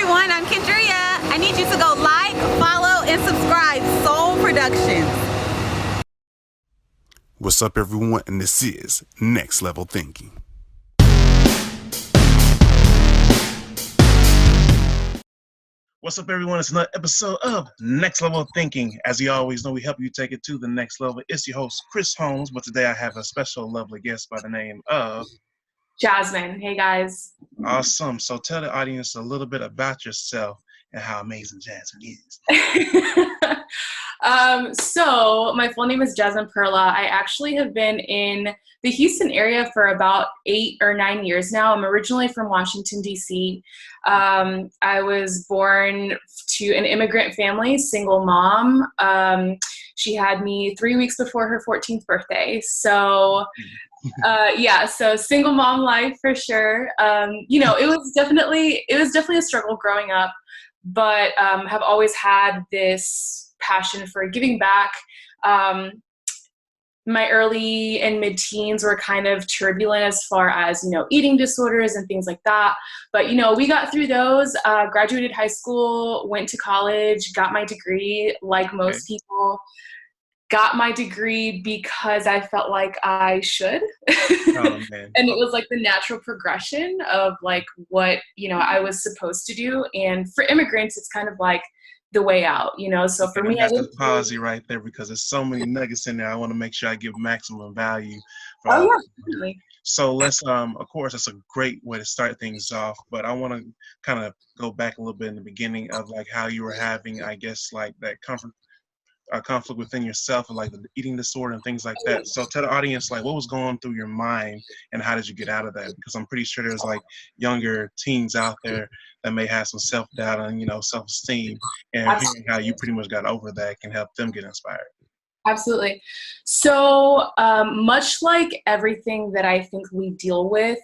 everyone. I'm Kendria. I need you to go like, follow, and subscribe. Soul Productions. What's up, everyone? And this is Next Level Thinking. What's up, everyone? It's another episode of Next Level Thinking. As you always know, we help you take it to the next level. It's your host, Chris Holmes, but today I have a special, lovely guest by the name of Jasmin. Hey, guys. Awesome. So tell the audience a little bit about yourself and how amazing Jasmin is. So my full name is Jasmin Perla. I actually have been in the Houston area for about 8 or 9 years now. I'm originally from Washington, D.C. I was born to an immigrant family, single mom. She had me 3 weeks before her 14th birthday. So so single mom life for sure. It was definitely a struggle growing up, but have always had this passion for giving back. My early and mid-teens were kind of turbulent as far as, eating disorders and things like that. But, we got through those, graduated high school, went to college, got my degree like most people. Got my degree because I felt like I should. Oh, man. And it was like the natural progression of like what, I was supposed to do. And for immigrants, it's kind of like the way out, So for me, I have to pause you right there because there's so many nuggets in there. I want to make sure I give maximum value. Definitely. So let's, of course, it's a great way to start things off, but I want to kind of go back a little bit in the beginning of like how you were having, I guess, like that conflict within yourself and like the eating disorder and things like that. So tell the audience like what was going through your mind and how did you get out of that? Because I'm pretty sure there's like younger teens out there that may have some self-doubt and self-esteem, and hearing how you pretty much got over that can help them get inspired. Absolutely. So much like everything that I think we deal with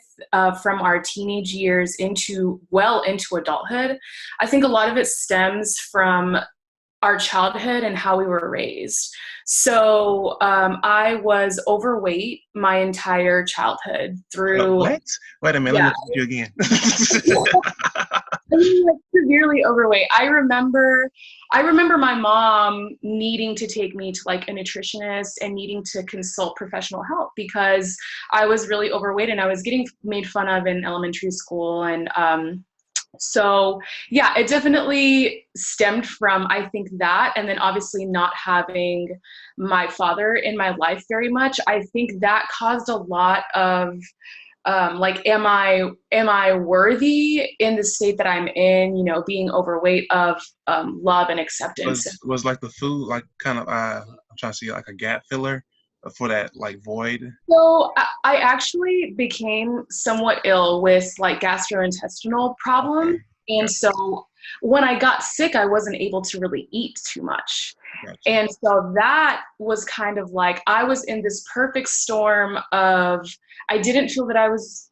from our teenage years into adulthood, I think a lot of it stems from our childhood and how we were raised. So I was overweight my entire childhood through. What? Wait a minute, let me ask you again. I mean, like severely overweight. I remember my mom needing to take me to like a nutritionist and needing to consult professional help because I was really overweight and I was getting made fun of in elementary school. And so it definitely stemmed from, I think, that. And then obviously not having my father in my life very much, I think that caused a lot of am I worthy in the state that I'm in, being overweight of love and acceptance. Was like the food like kind of, I'm trying to see like a gap filler for that like void? So I actually became somewhat ill with like gastrointestinal problem. Okay. And so when I got sick, I wasn't able to really eat too much. Gotcha. And so that was kind of like, I was in this perfect storm of, I didn't feel that I was,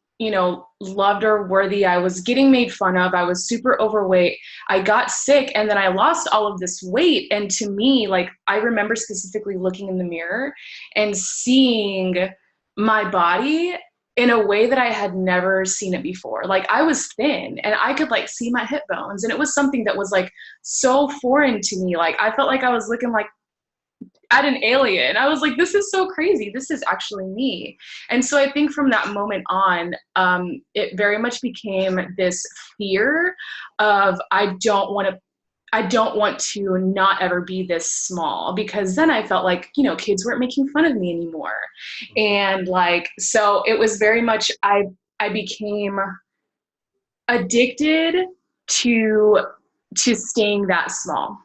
loved or worthy. I was getting made fun of. I was super overweight. I got sick and then I lost all of this weight. And to me, like, I remember specifically looking in the mirror and seeing my body in a way that I had never seen it before. Like I was thin and I could like see my hip bones. And it was something that was like so foreign to me. Like I felt like I was looking like at an alien. I was like, this is so crazy. This is actually me. And so I think from that moment on, it very much became this fear of, I don't want to not ever be this small, because then I felt like, kids weren't making fun of me anymore. And like, so it was very much, I became addicted to staying that small.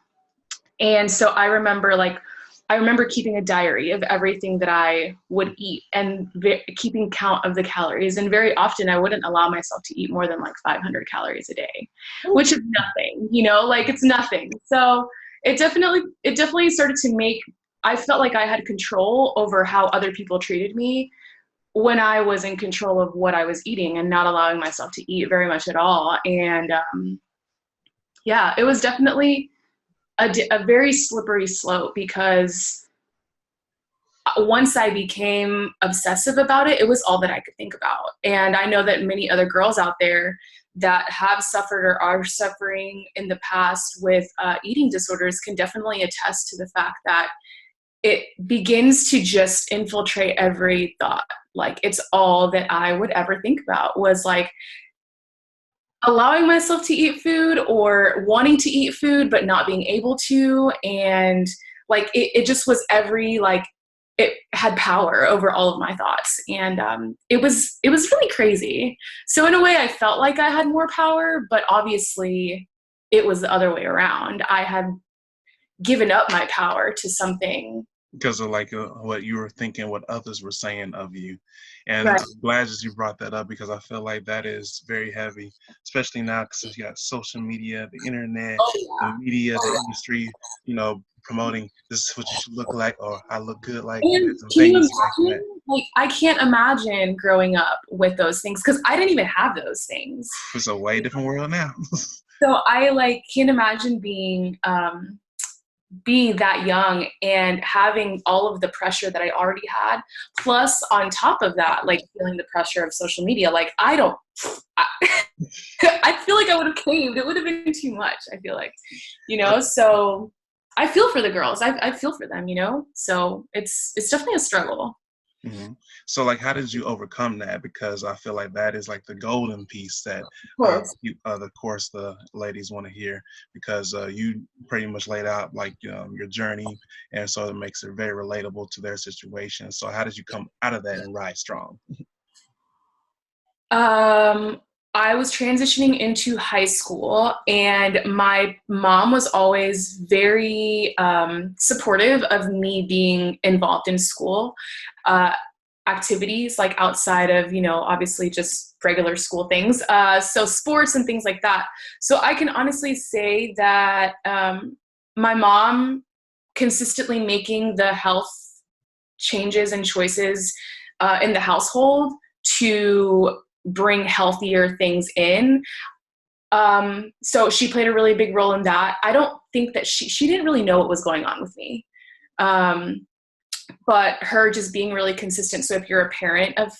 And so I remember keeping a diary of everything that I would eat and keeping count of the calories. And very often I wouldn't allow myself to eat more than like 500 calories a day, which is nothing, like it's nothing. So it definitely started to I felt like I had control over how other people treated me when I was in control of what I was eating and not allowing myself to eat very much at all. And it was definitely a very slippery slope, because once I became obsessive about it, it was all that I could think about. And I know that many other girls out there that have suffered or are suffering in the past with eating disorders can definitely attest to the fact that it begins to just infiltrate every thought. Like, it's all that I would ever think about was like allowing myself to eat food or wanting to eat food but not being able to. And like it just was like it had power over all of my thoughts. And it was really crazy. So in a way I felt like I had more power, but obviously it was the other way around. I had given up my power to something. Because of like what you were thinking, what others were saying of you. And Right. I'm glad that you brought that up, because I feel like that is very heavy, especially now because you got social media, the internet, Oh the yeah. media, the industry, promoting this is what you should look like, or I look good like And this, and can you things like that. imagine? Like, I can't imagine growing up with those things because I didn't even have those things. It's a way different world now. So I like can't imagine being that young and having all of the pressure that I already had, plus on top of that, like feeling the pressure of social media. Like I I feel like I would have caved. It would have been too much. I feel like, so I feel for the girls. I feel for them, so it's definitely a struggle. hmm So, like, how did you overcome that? Because I feel like that is like the golden piece that, Of course. of course, the ladies want to hear, because you pretty much laid out like your journey, and so it makes it very relatable to their situation. So, how did you come out of that and rise strong? I was transitioning into high school, and my mom was always very supportive of me being involved in school activities, like outside of, obviously just regular school things. So sports and things like that. So I can honestly say that my mom consistently making the health changes and choices in the household to bring healthier things in. So she played a really big role in that. I don't think that she didn't really know what was going on with me. But her just being really consistent. So if you're a parent of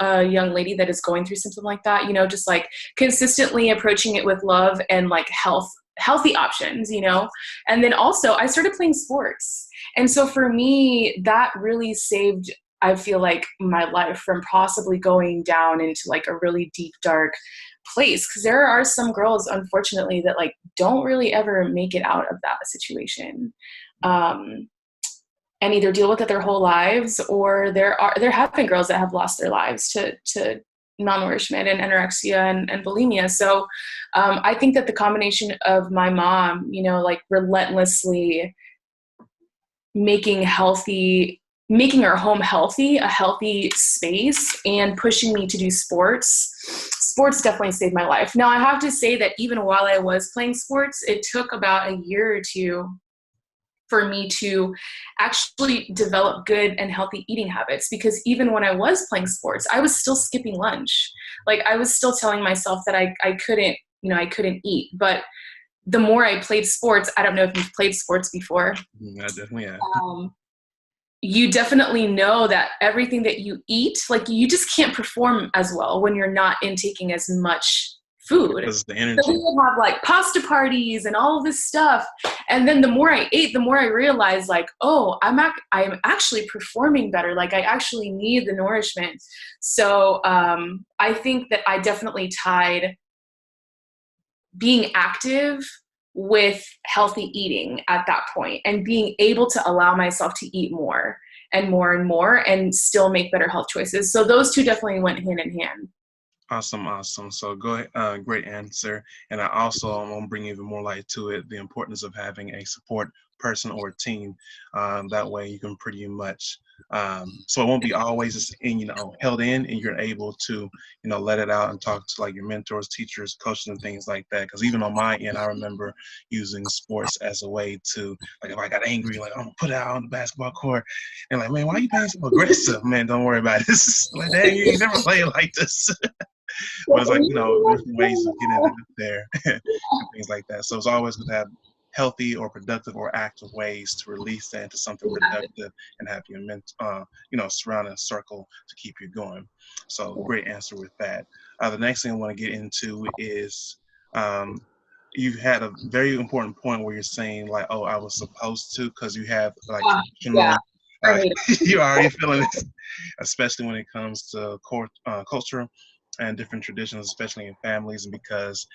a young lady that is going through something like that, just like consistently approaching it with love and like healthy options, and then also I started playing sports. And so for me, that really saved, I feel like, my life from possibly going down into like a really deep, dark place. Cause there are some girls, unfortunately, that like don't really ever make it out of that situation. And either deal with it their whole lives, or there have been girls that have lost their lives to malnourishment and anorexia and bulimia. So I think that the combination of my mom, like relentlessly making our home healthy, a healthy space, and pushing me to do sports definitely saved my life. Now I have to say that even while I was playing sports, it took about a year or two for me to actually develop good and healthy eating habits, because even when I was playing sports, I was still skipping lunch. Like I was still telling myself that I couldn't, I couldn't eat. But the more I played sports, I don't know if you've played sports before. I definitely have. You definitely know that everything that you eat, like you just can't perform as well when you're not intaking as much food. Because the energy. So we would have like pasta parties and all of this stuff. And then the more I ate, the more I realized like, oh, I'm actually performing better. Like I actually need the nourishment. So I think that I definitely tied being active with healthy eating at that point, and being able to allow myself to eat more and more and more and still make better health choices. So those two definitely went hand in hand. Awesome. So go ahead, great answer. And I also want to bring even more light to it, the importance of having a support person or a team. That way you can pretty much, so it won't be always just held in, and you're able to, let it out and talk to like your mentors, teachers, coaches, and things like that. Because even on my end, I remember using sports as a way to, like, if I got angry, like, I'm gonna put it out on the basketball court, and like, man, why are you being so aggressive? Man, don't worry about it. Like, dang, you never played like this. But it's like, different ways of getting it out there and things like that. So it's always good to have healthy or productive or active ways to release that into something productive and have your surrounding circle to keep you going. So great answer with that. The next thing I want to get into is you've had a very important point where you're saying like, oh, I was supposed to, because you have like Yeah, traditional, I hate it. you're already feeling it, especially when it comes to culture and different traditions, especially in families, and because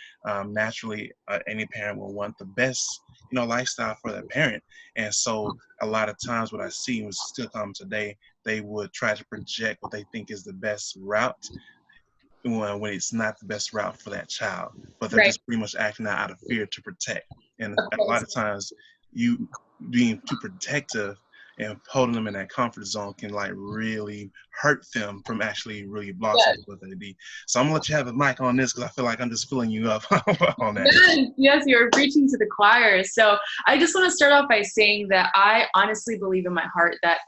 naturally any parent will want the best, lifestyle for their parent. And so a lot of times what I see was still come today, they would try to project what they think is the best route when it's not the best route for that child, but they're Right, just pretty much acting out of fear to protect. And of a lot course. of times, you being too protective and holding them in that comfort zone can like really hurt them from actually really Yes, blossoming what they need. So I'm gonna let you have the mic on this because I feel like I'm just filling you up on that. yes, yes, you're preaching to the choir. So I just want to start off by saying that I honestly believe in my heart that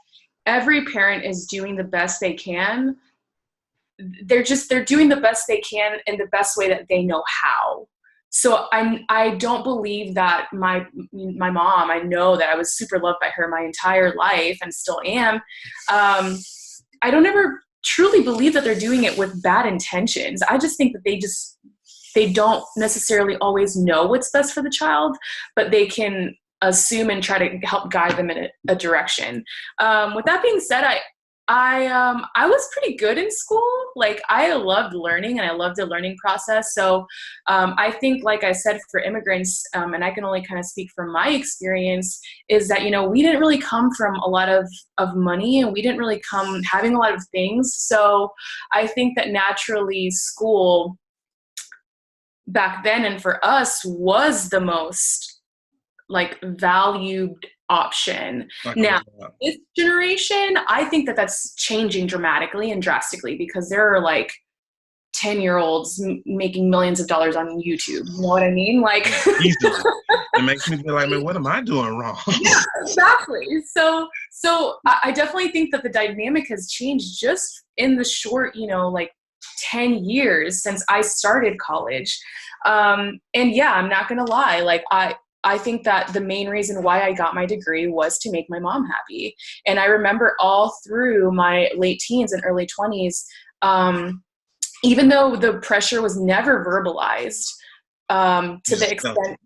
every parent is doing the best they can. They're doing the best they can in the best way that they know how. So I don't believe that my mom, I know that I was super loved by her my entire life and still am. I don't ever truly believe that they're doing it with bad intentions. I just think that they don't necessarily always know what's best for the child, but they can assume and try to help guide them in a direction. With that being said, I was pretty good in school. Like I loved learning and I loved the learning process. So I think, like I said, for immigrants, and I can only kind of speak from my experience, is that, we didn't really come from a lot of money and we didn't really come having a lot of things. So I think that naturally school back then and for us was the most like valued option. Like, Now, this generation, I think that that's changing dramatically and drastically because there are like 10-year-olds making millions of dollars on YouTube. You know what I mean? Like, easily. It makes me feel like, man, what am I doing wrong? yeah, exactly. So I definitely think that the dynamic has changed just in the short, like 10 years since I started college. And yeah, I'm not going to lie. Like I think that the main reason why I got my degree was to make my mom happy. And I remember all through my late teens and early 20s, even though the pressure was never verbalized, to the extent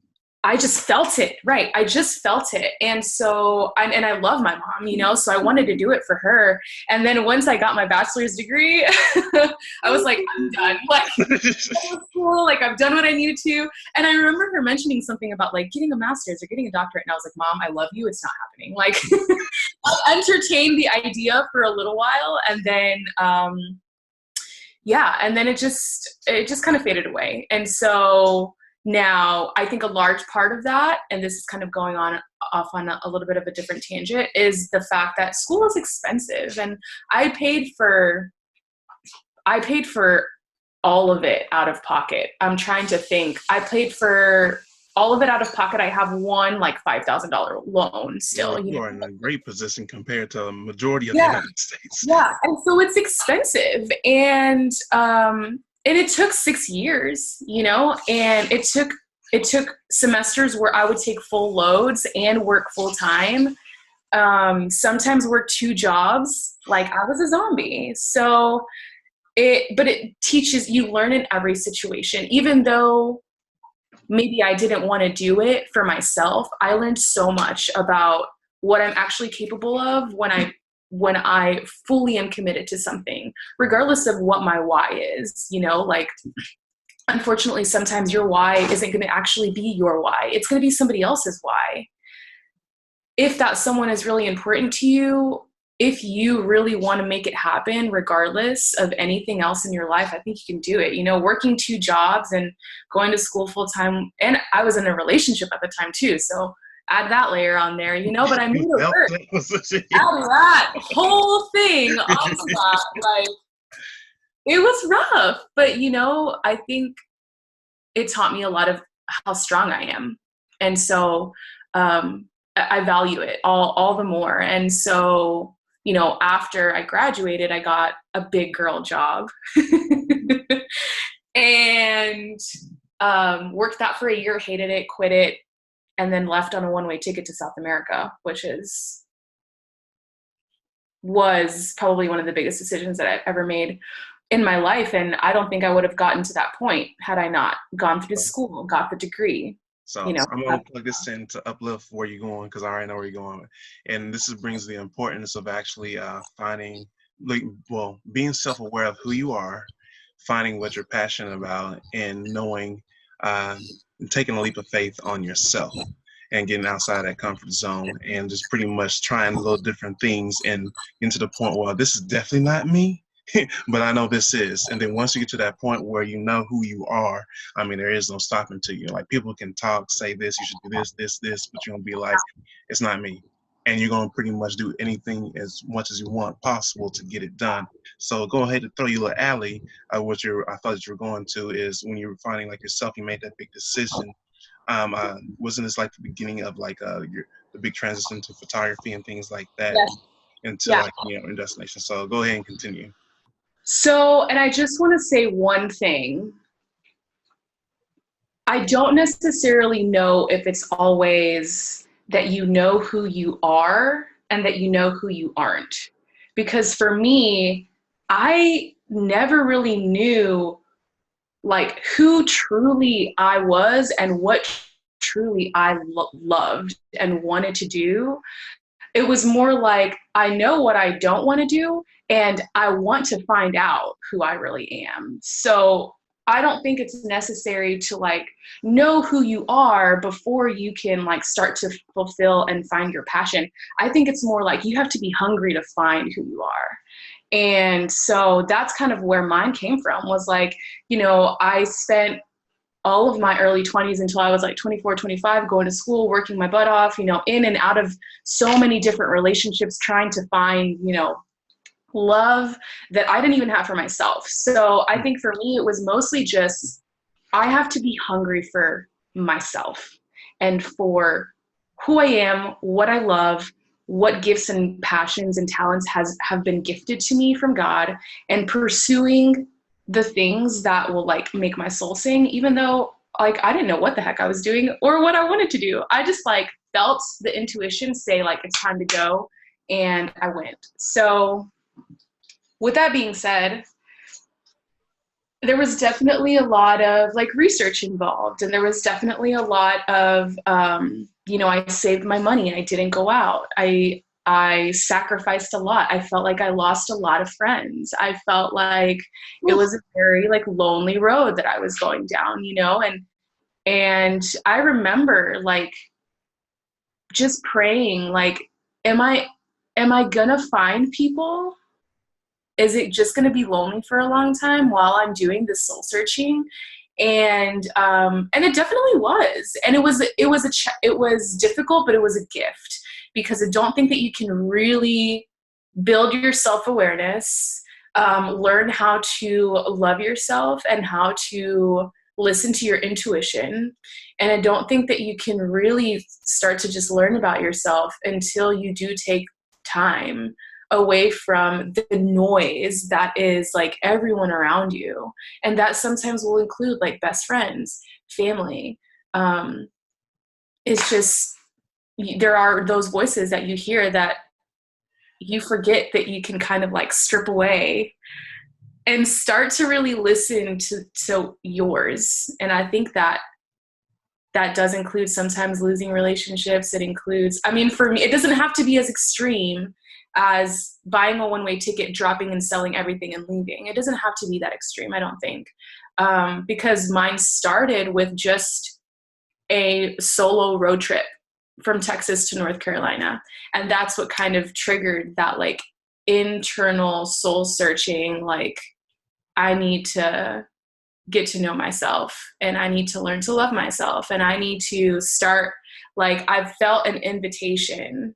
I just felt it, right? I just felt it. And so, and I love my mom, so I wanted to do it for her. And then once I got my bachelor's degree, I was like, I'm done. Like, that was cool. Like, I've done what I needed to. And I remember her mentioning something about like getting a master's or getting a doctorate. And I was like, Mom, I love you. It's not happening. Like, I entertained the idea for a little while. And then, yeah. And then it just kind of faded away. And so, now, I think a large part of that, and this is kind of going off on a little bit of a different tangent, is the fact that school is expensive, and I paid for all of it out of pocket. I'm trying to think. I paid for all of it out of pocket. I have one like $5,000 loan still. You are in a great position compared to the majority of the United States. Yeah, and so it's expensive, and it took 6 years, and it took semesters where I would take full loads and work full time. Sometimes work 2 jobs. Like I was a zombie. So but it teaches you, learn in every situation, even though maybe I didn't want to do it for myself. I learned so much about what I'm actually capable of when I fully am committed to something, regardless of what my why is, like, unfortunately, sometimes your why isn't going to actually be your why. It's going to be somebody else's why. If that someone is really important to you, if you really want to make it happen, regardless of anything else in your life, I think you can do it. Working 2 jobs and going to school full time. And I was in a relationship at the time too. So add that layer on there, but I made it work. Add that whole thing onto that. Like, it was rough, but I think it taught me a lot of how strong I am. And so I value it all the more. And so, after I graduated, I got a big girl job and worked that for a year, hated it, quit it, and then left on a one-way ticket to South America, which was probably one of the biggest decisions that I've ever made. in my life. And I don't think I would have gotten to that point had I not gone through school, got the degree. So I'm gonna plug this in to uplift where you're going, because I already know where you're going. And brings the importance of actually finding, being self-aware of who you are, finding what you're passionate about, and knowing, taking a leap of faith on yourself and getting outside that comfort zone and just pretty much trying little different things and getting to the point, well, this is definitely not me. But I know this is. And then once you get to that point where you know who you are, I mean, there is no stopping to you. Like, people can talk, say this, you should do this, but you're going to be like, it's not me. And you're going to pretty much do anything as much as you want possible to get it done. So go ahead and throw you a little alley. I thought that you were going to is when you were finding like yourself, you made that big decision. Wasn't this like the beginning of like the big transition to photography and things like that? Yes. Into like, your destination. So go ahead and continue. So, and I just want to say one thing. I don't necessarily know if it's always that you know who you are and that you know who you aren't. Because for me, I never really knew like who truly I was and what truly I loved and wanted to do. It was more like, I know what I don't want to do, and I want to find out who I really am. So I don't think it's necessary to like know who you are before you can like start to fulfill and find your passion. I think it's more like you have to be hungry to find who you are. And so that's kind of where mine came from, was like, I spent all of my early 20s until I was like 24, 25, going to school, working my butt off, in and out of so many different relationships, trying to find, love that I didn't even have for myself. So I think for me, it was mostly just, I have to be hungry for myself and for who I am, what I love, what gifts and passions and talents have been gifted to me from God, and pursuing the things that will like make my soul sing, even though like I didn't know what the heck I was doing or what I wanted to do. I just like felt the intuition say like it's time to go, and I went. So with that being said, there was definitely a lot of like research involved, and there was definitely a lot of I saved my money and I didn't go out. I sacrificed a lot. I felt like I lost a lot of friends. I felt like it was a very like lonely road that I was going down, and I remember like just praying, like, am I gonna find people? Is it just gonna be lonely for a long time while I'm doing this soul searching? And it definitely was. And it was difficult, but it was a gift, because I don't think that you can really build your self-awareness, learn how to love yourself and how to listen to your intuition. And I don't think that you can really start to just learn about yourself until you do take time away from the noise that is like everyone around you. And that sometimes will include like best friends, family. It's just, there are those voices that you hear that you forget that you can kind of like strip away and start to really listen to yours. And I think that does include sometimes losing relationships. It includes, I mean, for me, it doesn't have to be as extreme as buying a one-way ticket, dropping and selling everything and leaving. It doesn't have to be that extreme, I don't think. Because mine started with just a solo road trip from Texas to North Carolina. And that's what kind of triggered that like internal soul searching. Like, I need to get to know myself, and I need to learn to love myself, and I need to start, like, I've felt an invitation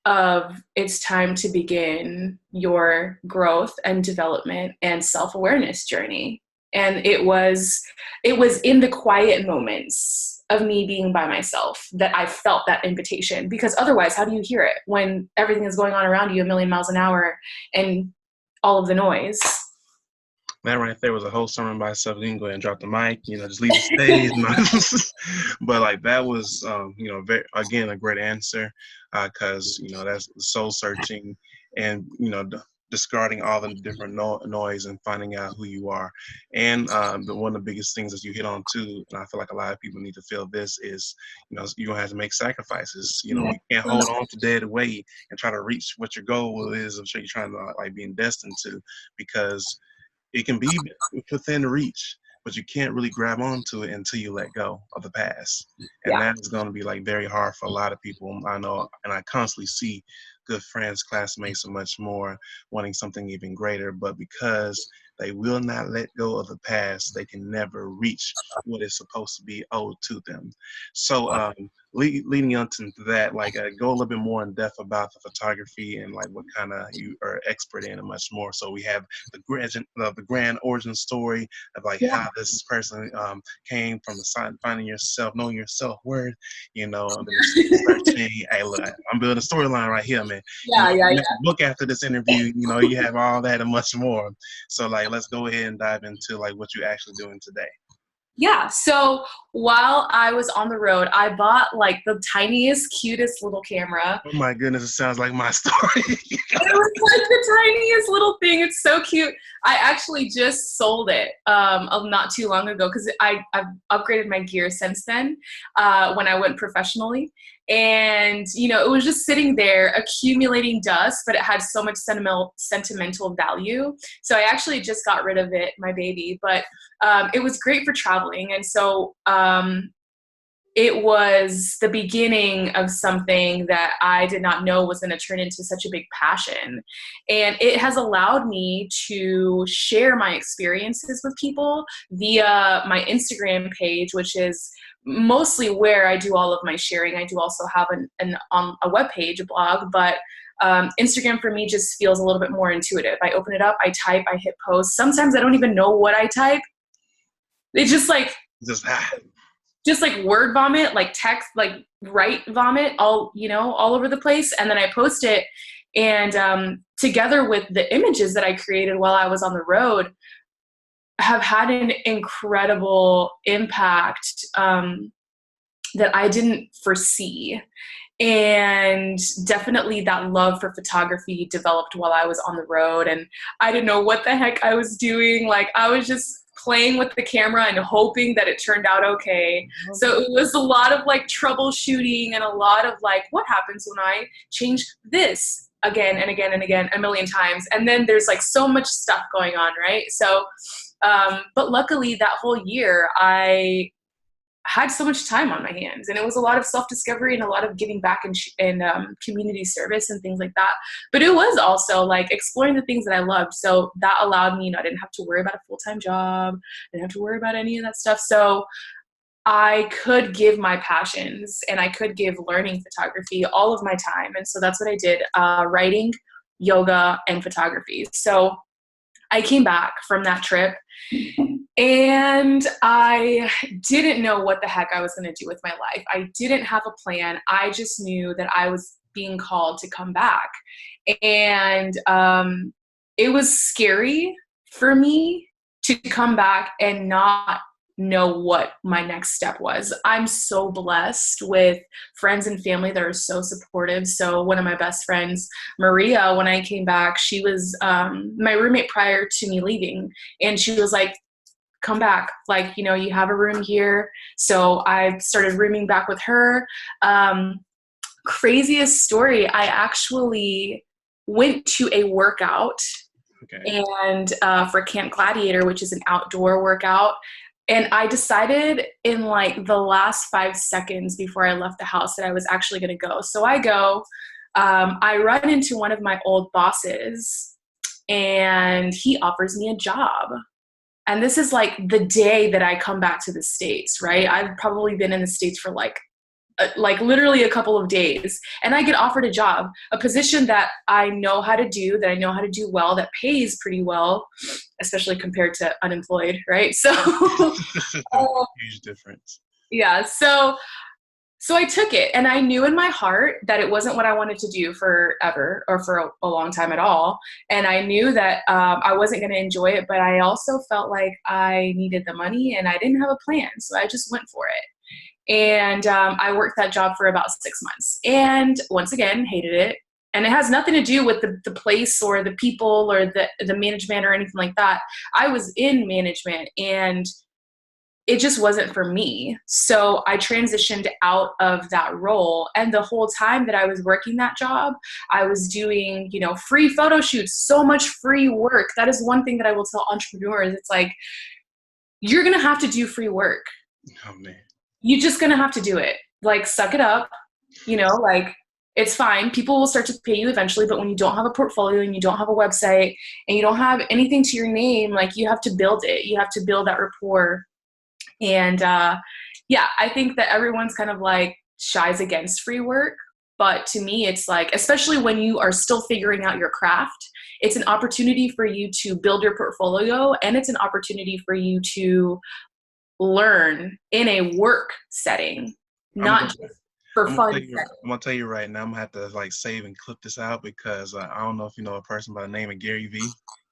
of it's time to begin your growth and development and self-awareness journey. And it was in the quiet moments of me being by myself that I felt that invitation, because otherwise, how do you hear it when everything is going on around you a million miles an hour and all of the noise? That right there was a whole sermon by itself. You can go ahead and drop the mic, just leave the stage. But like, that was, very, again, a great answer, because, that's soul searching, and, discarding all the different noise and finding out who you are. And one of the biggest things that you hit on too, and I feel like a lot of people need to feel this is, you're gonna have to make sacrifices. You can't hold on to dead weight and try to reach what your goal is. I'm sure you're trying to like being destined to, because it can be within reach, but you can't really grab onto it until you let go of the past. And that is going to be like very hard for a lot of people. I know, and I constantly see good friends, classmates, and much more wanting something even greater, but because they will not let go of the past, they can never reach what is supposed to be owed to them. So leading on to that, like go a little bit more in depth about the photography and like what kind of you are expert in and much more. So we have the grand origin story of like how this person came from the side, finding yourself, knowing your self-worth, and then searching. Hey, look, I'm building a storyline right here, man. Next book after this interview, you have all that and much more. So like, let's go ahead and dive into like what you're actually doing today. Yeah, so while I was on the road, I bought like the tiniest, cutest little camera. Oh my goodness, it sounds like my story. It was like the tiniest little thing. It's so cute. I actually just sold it not too long ago because I've upgraded my gear since then when I went professionally. And, it was just sitting there accumulating dust, but it had so much sentimental value. So I actually just got rid of it, my baby, but it was great for traveling. And so it was the beginning of something that I did not know was going to turn into such a big passion. And it has allowed me to share my experiences with people via my Instagram page, which is mostly where I do all of my sharing. I do also have on a webpage, a blog, but Instagram for me just feels a little bit more intuitive. I open it up, I type, I hit post. Sometimes I don't even know what I type. It's just like word vomit, like text, like write vomit, all over the place. And then I post it, and together with the images that I created while I was on the road, have had an incredible impact that I didn't foresee. And definitely that love for photography developed while I was on the road, and I didn't know what the heck I was doing. Like, I was just playing with the camera and hoping that it turned out okay. So it was a lot of like troubleshooting and a lot of like, what happens when I change this again and again and again a million times? And then there's like so much stuff going on, right? So but luckily that whole year I had so much time on my hands, and it was a lot of self-discovery and a lot of giving back and community service and things like that. But it was also like exploring the things that I loved. So that allowed me, I didn't have to worry about a full-time job. I didn't have to worry about any of that stuff. So I could give my passions and I could give learning photography all of my time. And so that's what I did, writing, yoga, and photography. So I came back from that trip and I didn't know what the heck I was going to do with my life. I didn't have a plan. I just knew that I was being called to come back. And it was scary for me to come back and not know what my next step was. I'm so blessed with friends and family that are so supportive. So one of my best friends, Maria, when I came back, she was my roommate prior to me leaving. And she was like, come back. Like, you have a room here. So I started rooming back with her. Craziest story. I actually went to a workout and for Camp Gladiator, which is an outdoor workout. And I decided in like the last 5 seconds before I left the house that I was actually going to go. So I go, I run into one of my old bosses and he offers me a job. And this is like the day that I come back to the States, right? I've probably been in the States for like literally a couple of days, and I get offered a job, a position that I know how to do, well, that pays pretty well, especially compared to unemployed, right? So huge difference. Yeah. So I took it, and I knew in my heart that it wasn't what I wanted to do forever or for a long time at all. And I knew that I wasn't going to enjoy it, but I also felt like I needed the money and I didn't have a plan. So I just went for it. And I worked that job for about 6 months, and once again, hated it. And it has nothing to do with the place or the people or the management or anything like that. I was in management and it just wasn't for me. So I transitioned out of that role. And the whole time that I was working that job, I was doing, you know, free photo shoots, so much free work. That is one thing that I will tell entrepreneurs. It's like, you're going to have to do free work. Oh, man. You're just going to have to do it. Like, suck it up. You know, like, it's fine. People will start to pay you eventually. But when you don't have a portfolio and you don't have a website and you don't have anything to your name, like, you have to build it. You have to build that rapport. And yeah, I think that everyone's kind of like shies against free work. But to me, it's like, especially when you are still figuring out your craft, it's an opportunity for you to build your portfolio, and it's an opportunity for you to learn in a work setting, not just for fun. I'm gonna tell you right now, I'm gonna have to like save and clip this out because I don't know if you know a person by the name of Gary Vee.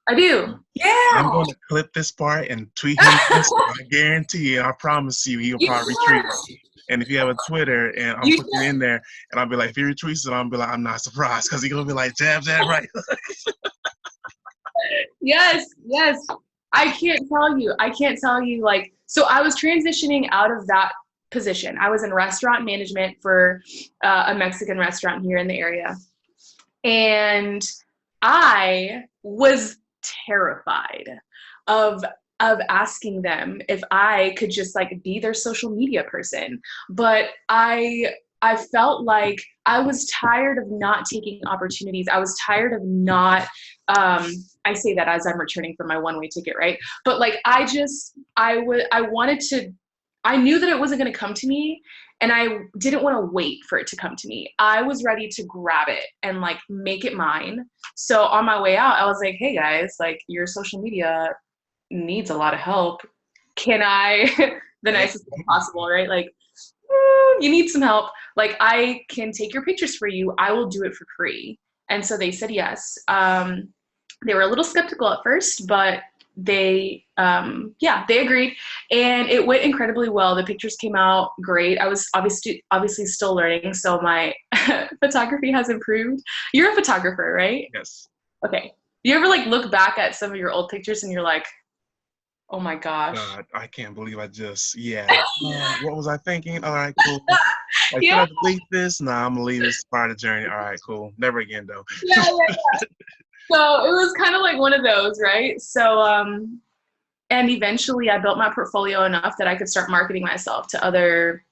I do. Yeah. I'm going to clip this part and tweet him. I guarantee you, I promise you, he'll probably retweet it. And if you have a Twitter, and I'm putting it in there, and I'll be like, if he retweets it, I'll be like, I'm not surprised, because he's gonna be like, jab, right. Yes. I can't tell you, like, so I was transitioning out of that position. I was in restaurant management for a Mexican restaurant here in the area. And I was terrified of asking them if I could just like be their social media person. But I felt like I was tired of not taking opportunities. I was tired of not, I say that as I'm returning from my one-way ticket, right? But like, I knew that it wasn't going to come to me, and I didn't want to wait for it to come to me. I was ready to grab it and like make it mine. So on my way out, I was like, hey guys, like, your social media needs a lot of help. Can I, the nicest way possible, right? Like, you need some help. Like, I can take your pictures for you. I will do it for free. And so they said yes. They were a little skeptical at first, but they agreed, and it went incredibly well. The pictures came out great. I was obviously still learning, so my photography has improved. You're a photographer, right? Yes. Okay. You ever like look back at some of your old pictures and you're like, oh my gosh. God, I can't believe I just, what was I thinking? All right, cool. Like, Yeah. should I delete this? Nah, I'm gonna leave this part of the journey. All right, cool. Never again, though. Yeah. So it was kind of like one of those, right? So, and eventually I built my portfolio enough that I could start marketing myself to other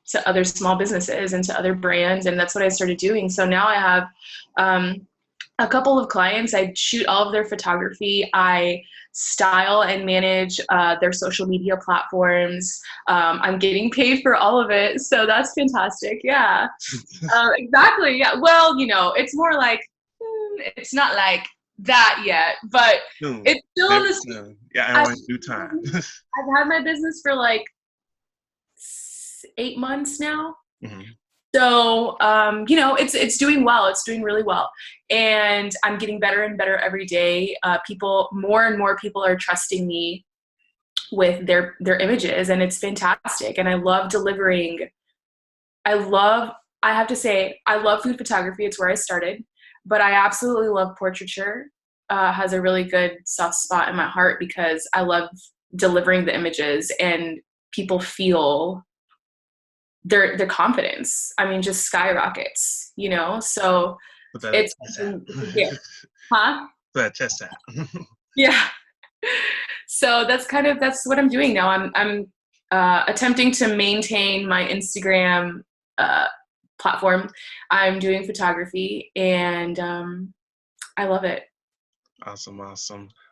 small businesses and to other brands. And that's what I started doing. So now I have a couple of clients. I shoot all of their photography. I style and manage their social media platforms. I'm getting paid for all of it. So that's fantastic. Yeah, exactly. Yeah. Well, you know, it's more like, it's not like that yet, but Soon. it's still in the soon. Yeah, I want to do time. I've had my business for like 8 months now. Mm-hmm. So, you know, it's doing well. It's doing really well. And I'm getting better and better every day. More and more people are trusting me with their images, and it's fantastic. And I love delivering. I have to say, I love food photography. It's where I started, but I absolutely love portraiture. Has a really good soft spot in my heart because I love delivering the images, and people feel their confidence, I mean, just skyrockets, you know? So it's, yeah. Huh? That chest out. Yeah. So that's what I'm doing now. I'm attempting to maintain my Instagram platform. I'm doing photography, and I love it. Awesome.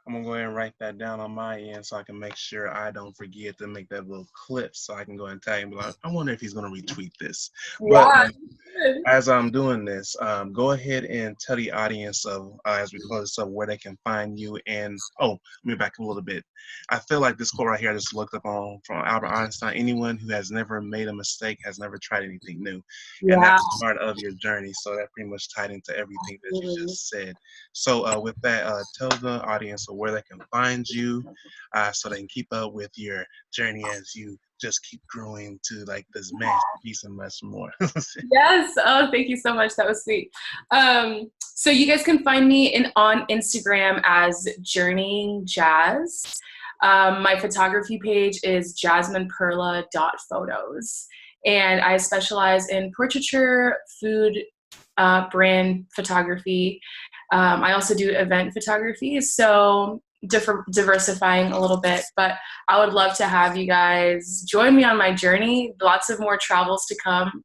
I'm gonna go ahead and write that down on my end so I can make sure I don't forget to make that little clip, so I can go ahead and tag him. Like, I wonder if he's gonna retweet this. Yeah. But as I'm doing this, go ahead and tell the audience of as we close this up where they can find you. And let me back a little bit. I feel like this quote right here I just looked up on from Albert Einstein: anyone who has never made a mistake has never tried anything new. Yeah. And that's part of your journey. So that pretty much tied into everything that you just said. So with that, tell the audience where they can find you so they can keep up with your journey as you just keep growing to like this masterpiece and much more. Yes. Oh, thank you so much. That was sweet. So you guys can find me on Instagram as Journeying Jazz. My photography page is jasminperla.photos. And I specialize in portraiture, food, brand photography. I also do event photography. So diversifying a little bit, but I would love to have you guys join me on my journey. Lots of more travels to come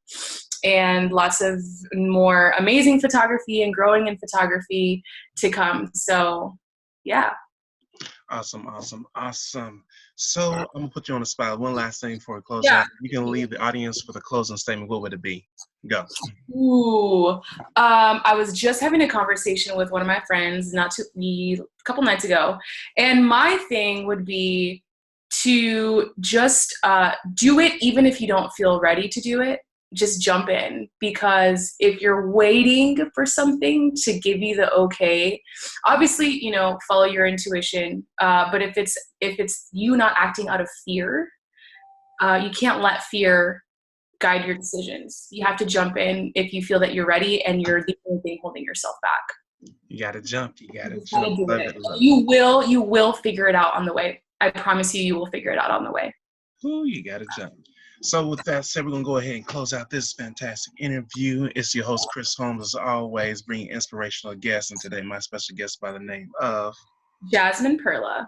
and lots of more amazing photography and growing in photography to come. So yeah. Awesome. So I'm gonna put you on the spot. One last thing before we close Yeah. out. You can leave the audience with a closing statement. What would it be? Go. Ooh. I was just having a conversation with one of my friends a couple nights ago, and my thing would be to just do it even if you don't feel ready to do it. Just jump in, because if you're waiting for something to give you the okay, obviously, follow your intuition. But if it's you not acting out of fear, you can't let fear guide your decisions. You have to jump in if you feel that you're ready and you're the only thing holding yourself back. You gotta jump. You gotta You jump. gotta do Love it. it. Love it. You will figure it out on the way. I promise you will figure it out on the way. Ooh, you gotta jump. So with that said, we're gonna go ahead and close out this fantastic interview. It's your host, Chris Holmes, as always, bringing inspirational guests, and today my special guest by the name of Jasmin Perla.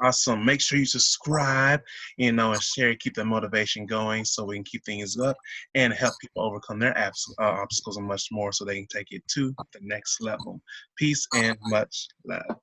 Awesome. Make sure you subscribe, and share, keep the motivation going so we can keep things up and help people overcome their obstacles and much more so they can take it to the next level. Peace and much love.